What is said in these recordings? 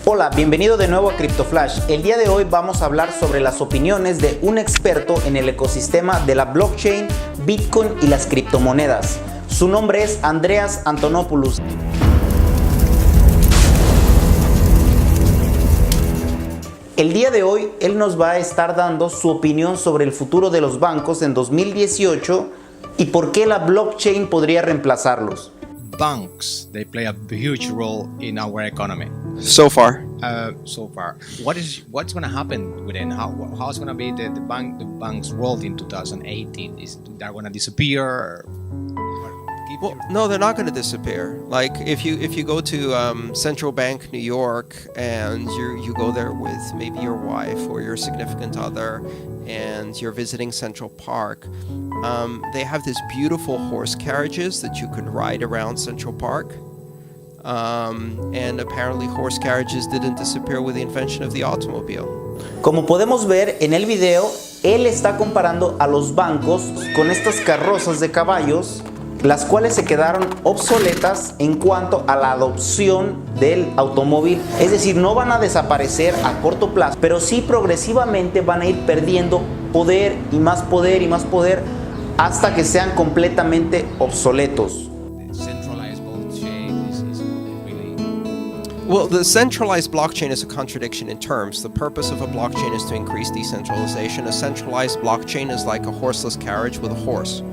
Hola, bienvenido de nuevo a CryptoFlash. El día de hoy vamos a hablar sobre las opiniones de un experto en el ecosistema de la blockchain, Bitcoin y las criptomonedas. Su nombre es Andreas Antonopolous. El día de hoy él nos va a estar dando su opinión sobre el futuro de los bancos en 2018 y por qué la blockchain podría reemplazarlos. Banks, they play a huge role in our economy. So far. What's going to happen with them? How's going to be the bank's role in 2018? Is they're going to disappear? Well, no, they're not going to disappear. Like if you go to Central Bank New York and you go there with maybe your wife or your significant other and you're visiting Central Park, they have these beautiful horse carriages that you can ride around Central Park. And apparently horse carriages didn't disappear with the invention of the automobile. Como podemos ver en el video, él está comparando a los bancos con estas carrozas de caballos, las cuales se quedaron obsoletas en cuanto a la adopción del automóvil. Es decir, no van a desaparecer a corto plazo, pero sí progresivamente van a ir perdiendo poder y más poder y más poder hasta que sean completamente obsoletos. Well, the centralized blockchain is a contradiction in terms. The purpose of a blockchain is to increase decentralization. A centralized blockchain is like a horseless carriage with a horse.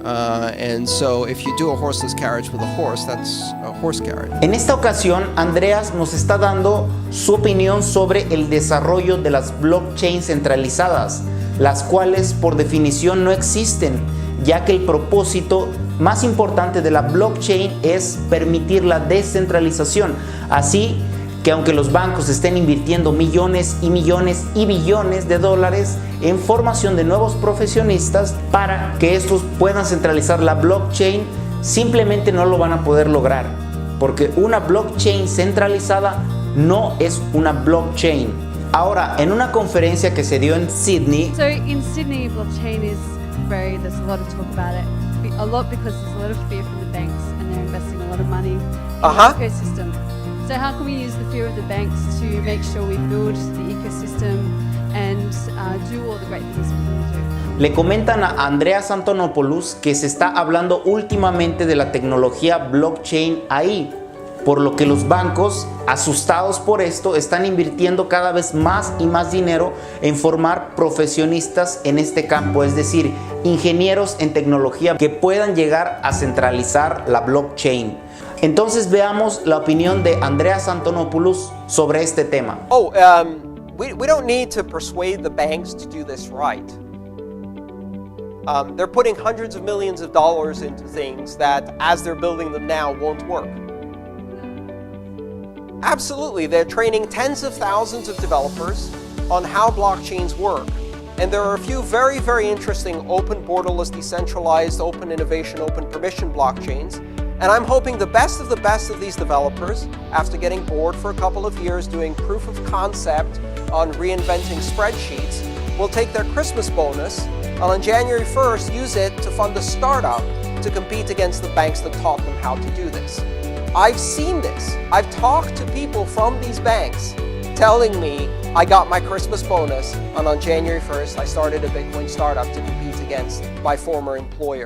And so if you do a horseless carriage with a horse, that's a horse carriage. En esta ocasión, Andreas nos está dando su opinión sobre el desarrollo de las blockchains centralizadas, las cuales por definición no existen, ya que el propósito más importante de la blockchain es permitir la descentralización. Así que aunque los bancos estén invirtiendo millones y millones y billones de dólares en formación de nuevos profesionistas para que estos puedan centralizar la blockchain, simplemente no lo van a poder lograr, porque una blockchain centralizada no es una blockchain. Ahora, en una conferencia que se dio en Sydney, Sydney, blockchain is there's a lot of talk about it. A lot because there's a lot of fear from the banks and they're investing a lot of money in the ecosystem. So how can we use the fear of the banks to make sure we build the ecosystem and do all the great things we want to do? Le comentan a Andreas Antonopolous que se está hablando últimamente de la tecnología blockchain ahí, por lo que los bancos, asustados por esto, están invirtiendo cada vez más y más dinero en formar profesionistas en este campo, es decir, ingenieros en tecnología que puedan llegar a centralizar la blockchain. Entonces veamos la opinión de Andreas Antonopolous sobre este tema. We don't need to persuade the banks to do this right. They're putting hundreds of millions of dollars into things that, as they're building them now, won't work. Absolutely, they're training tens of thousands of developers on how blockchains work. And there are a few very, very interesting open borderless, decentralized, open innovation, open permission blockchains. And I'm hoping the best of these developers, after getting bored for a couple of years doing proof of concept on reinventing spreadsheets, will take their Christmas bonus and on January 1st use it to fund a startup to compete against the banks that taught them how to do this. I've seen this. I've talked to people from these banks telling me I got my Christmas bonus and on January 1st I started a Bitcoin startup to compete against my former employer.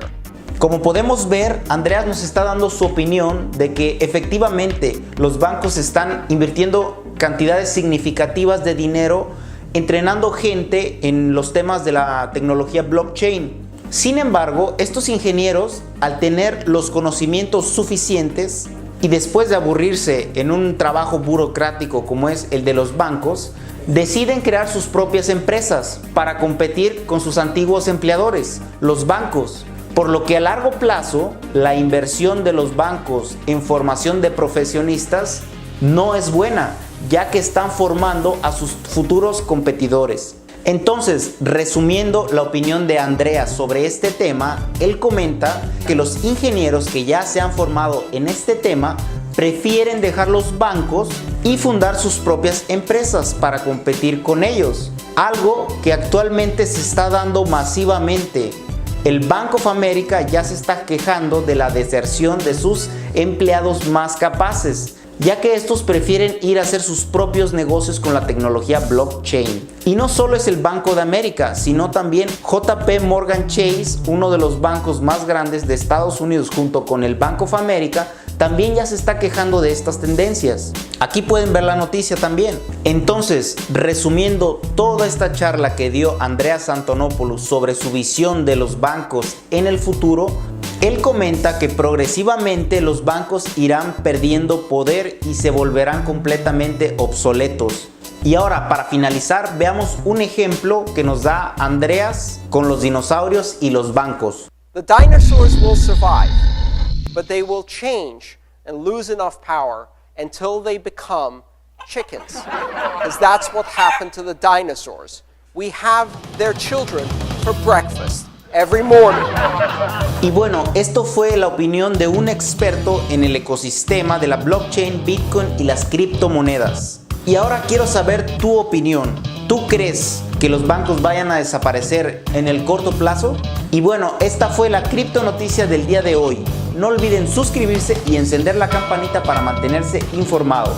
Como podemos ver, Andreas nos está dando su opinión de que efectivamente los bancos están invirtiendo cantidades significativas de dinero entrenando gente en los temas de la tecnología blockchain. Sin embargo, estos ingenieros, al tener los conocimientos suficientes y después de aburrirse en un trabajo burocrático como es el de los bancos, deciden crear sus propias empresas para competir con sus antiguos empleadores, los bancos. Por lo que a largo plazo, la inversión de los bancos en formación de profesionistas no es buena, ya que están formando a sus futuros competidores. Entonces, resumiendo la opinión de Andreas sobre este tema, él comenta que los ingenieros que ya se han formado en este tema prefieren dejar los bancos y fundar sus propias empresas para competir con ellos, algo que actualmente se está dando masivamente. El Bank of America ya se está quejando de la deserción de sus empleados más capaces, ya que estos prefieren ir a hacer sus propios negocios con la tecnología blockchain. Y no solo es el Banco de América, sino también JP Morgan Chase, uno de los bancos más grandes de Estados Unidos junto con el Bank of America, también ya se está quejando de estas tendencias. Aquí pueden ver la noticia también. Entonces, resumiendo toda esta charla que dio Andreas Antonopolous sobre su visión de los bancos en el futuro, él comenta que progresivamente los bancos irán perdiendo poder y se volverán completamente obsoletos. Y ahora, para finalizar, veamos un ejemplo que nos da Andreas con los dinosaurios y los bancos. The dinosaurs will survive, but they will change and lose enough power until they become chickens. Because that's what happened to the dinosaurs. We have their children for breakfast every morning. Y bueno, esto fue la opinión de un experto en el ecosistema de la blockchain, Bitcoin y las criptomonedas. Y ahora quiero saber tu opinión. ¿Tú crees que los bancos vayan a desaparecer en el corto plazo? Y bueno, esta fue la cripto noticia del día de hoy. No olviden suscribirse y encender la campanita para mantenerse informado.